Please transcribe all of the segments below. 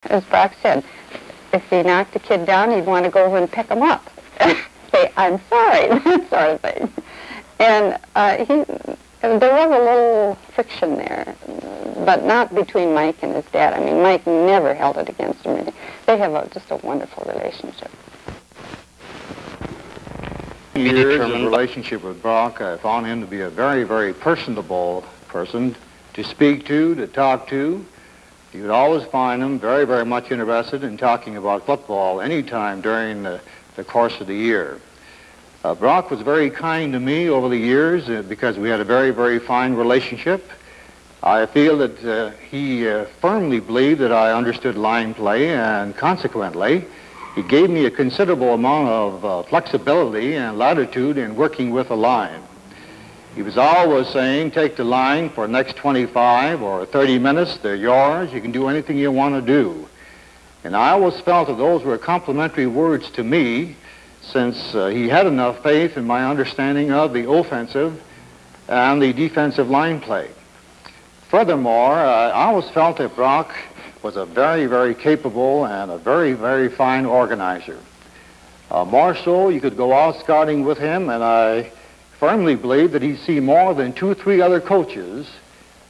As Brock said, if he knocked a kid down, he'd want to go over and pick him up. Say, I'm sorry, that sort of thing. And there was a little friction there, but not between Mike and his dad. I mean, Mike never held it against him. They have just a wonderful relationship. Years of relationship with Brock, I found him to be a very, very personable person to speak to talk to. You would always find him very, very much interested in talking about football anytime during the course of the year. Brock was very kind to me over the years because we had a very, very fine relationship. I feel that he firmly believed that I understood line play, and consequently, he gave me a considerable amount of flexibility and latitude in working with a line. He was always saying, take the line for the next 25 or 30 minutes, they're yours, you can do anything you want to do. And I always felt that those were complimentary words to me, since he had enough faith in my understanding of the offensive and the defensive line play. Furthermore, I always felt that Brock was a very, very capable and a very, very fine organizer. More so, you could go out scouting with him, and I firmly believe that he'd see more than 2 or 3 other coaches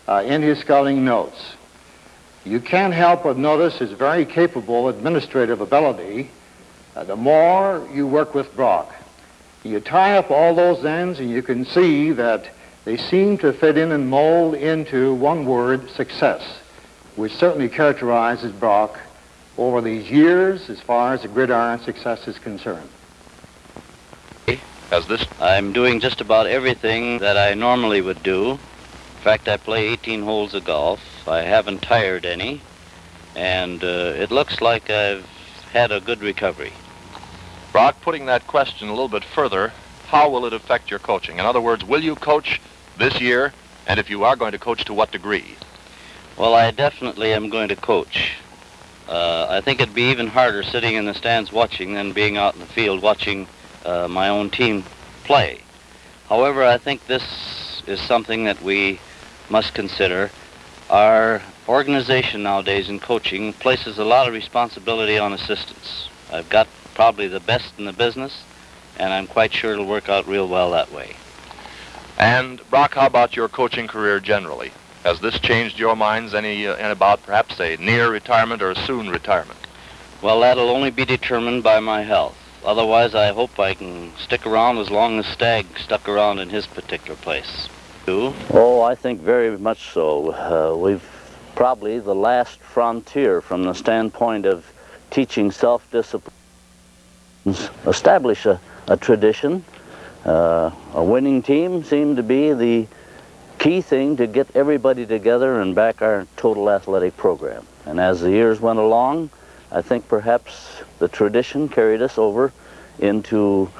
in his scouting notes. You can't help but notice his very capable administrative ability the more you work with Brock. You tie up all those ends and you can see that they seem to fit in and mold into one word, success, which certainly characterizes Brock over these years as far as the gridiron success is concerned. I'm doing just about everything that I normally would do. In fact, I play 18 holes of golf. I haven't tired any, and it looks like I've had a good recovery. Brock, putting that question a little bit further, how will it affect your coaching? In other words, will you coach this year, and if you are going to coach, to what degree? Well, I definitely am going to coach. I think it'd be even harder sitting in the stands watching than being out in the field watching my own team play. However, I think this is something that we must consider. Our organization nowadays in coaching places a lot of responsibility on assistants. I've got probably the best in the business, and I'm quite sure it'll work out real well that way. And Brock, how about your coaching career generally? Has this changed your minds any about perhaps a near retirement or a soon retirement? Well, that'll only be determined by my health. Otherwise, I hope I can stick around as long as Stagg stuck around in his particular place. Oh, I think very much so. We've probably the last frontier from the standpoint of teaching self-discipline. Establish a tradition. A winning team seemed to be the key thing to get everybody together and back our total athletic program. And as the years went along, I think perhaps the tradition carried us over into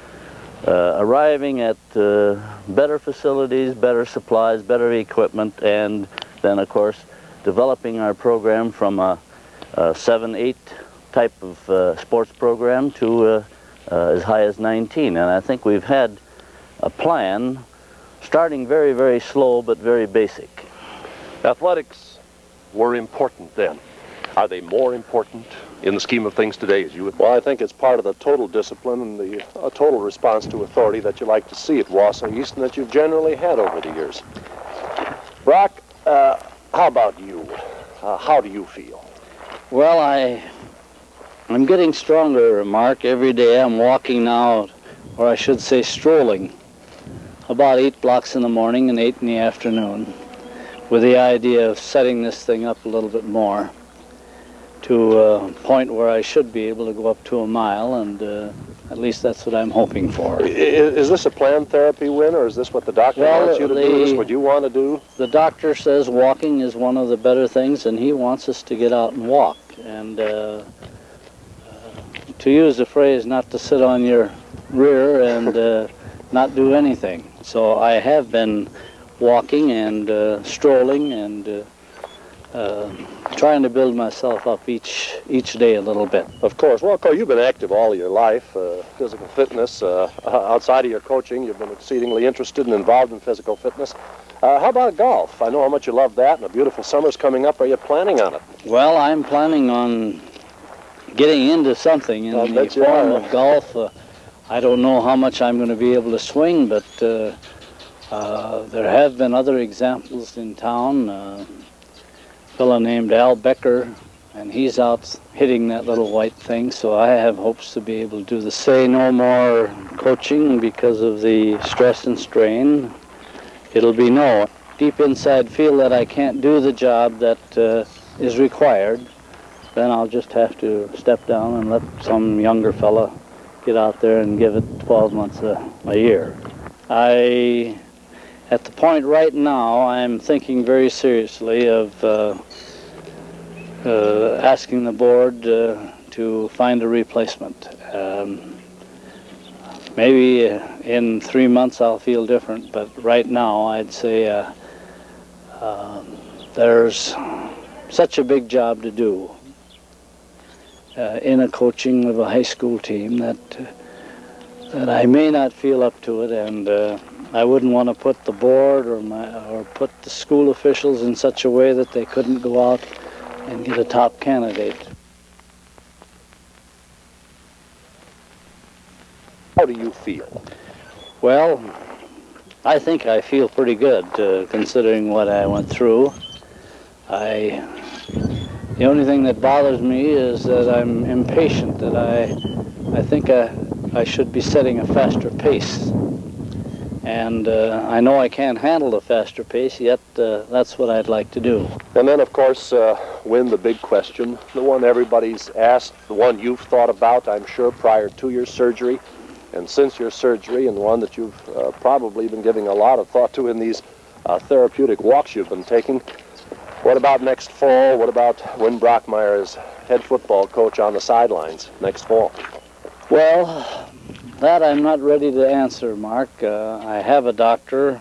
arriving at better facilities, better supplies, better equipment, and then, of course, developing our program from a 7-8 type of sports program to as high as 19. And I think we've had a plan starting very, very slow but very basic. Athletics were important then. Are they more important in the scheme of things today as you would? Well, I think it's part of the total discipline and the total response to authority that you like to see at Wausau East and that you've generally had over the years. Brock, how about you? How do you feel? Well, I'm getting stronger, Mark. Every day I'm walking now, or I should say strolling, about 8 blocks in the morning and 8 in the afternoon, with the idea of setting this thing up a little bit more to a point where I should be able to go up to a mile, and at least that's what I'm hoping for. Is this a planned therapy win, or is this what the doctor wants you to do? Is this what you want to do? The doctor says walking is one of the better things, and he wants us to get out and walk. And to use the phrase, not to sit on your rear and not do anything. So I have been walking and strolling and trying to build myself up each day a little bit. Of course. Well, you've been active all your life. Physical fitness, outside of your coaching, you've been exceedingly interested and involved in physical fitness. How about golf? I know how much you love that, and a beautiful summer's coming up. Are you planning on it? Well, I'm planning on getting into something in the form of golf. I don't know how much I'm going to be able to swing, but there have been other examples in town. A fellow named Al Becker, and he's out hitting that little white thing, so I have hopes to be able to do the same. No more coaching because of the stress and strain. It'll be no. Deep inside feel that I can't do the job that is required, then I'll just have to step down and let some younger fella get out there and give it 12 months a year. At the point right now, I'm thinking very seriously of asking the board to find a replacement. Maybe in 3 months I'll feel different, but right now I'd say there's such a big job to do in a coaching of a high school team that I may not feel up to it, and I wouldn't want to put the board or put the school officials in such a way that they couldn't go out and get a top candidate. How do you feel? Well, I think I feel pretty good considering what I went through. The only thing that bothers me is that I'm impatient, that I think I should be setting a faster pace. And I know I can't handle the faster pace, yet that's what I'd like to do. And then, of course, Win, the big question, the one everybody's asked, the one you've thought about, I'm sure, prior to your surgery, and since your surgery, and one that you've probably been giving a lot of thought to in these therapeutic walks you've been taking. What about next fall? What about Win Brockmeyer as head football coach on the sidelines next fall? Well, that I'm not ready to answer, Mark. I have a doctor,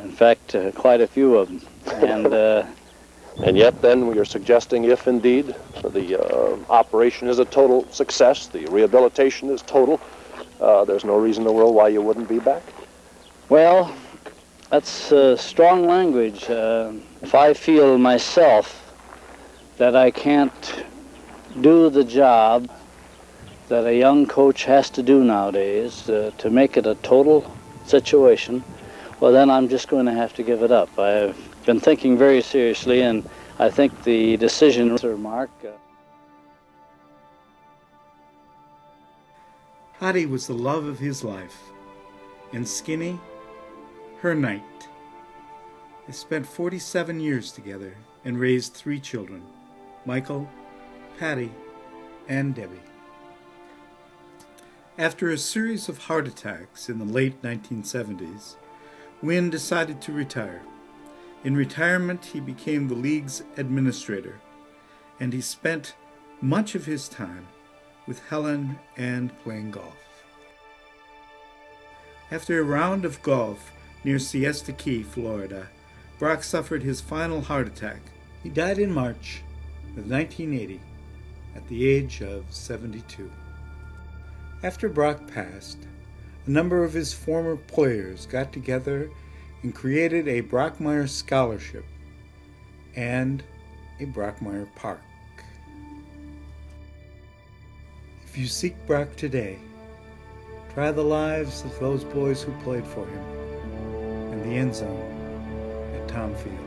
in fact, quite a few of them. And, and yet then you're suggesting if indeed the operation is a total success, the rehabilitation is total, there's no reason in the world why you wouldn't be back? Well, that's strong language. If I feel myself that I can't do the job that a young coach has to do nowadays to make it a total situation, well, then I'm just going to have to give it up. I've been thinking very seriously, and I think the decision, Sir Mark. Hattie was the love of his life, and Skinny, her knight. They spent 47 years together and raised 3 children, Michael, Patty, and Debbie. After a series of heart attacks in the late 1970s, Win decided to retire. In retirement, he became the league's administrator, and he spent much of his time with Helen and playing golf. After a round of golf near Siesta Key, Florida, Brock suffered his final heart attack. He died in March of 1980 at the age of 72. After Brock passed, a number of his former players got together and created a Brockmeyer Scholarship and a Brockmeyer Park. If you seek Brock today, try the lives of those boys who played for him in the end zone at Tom Field.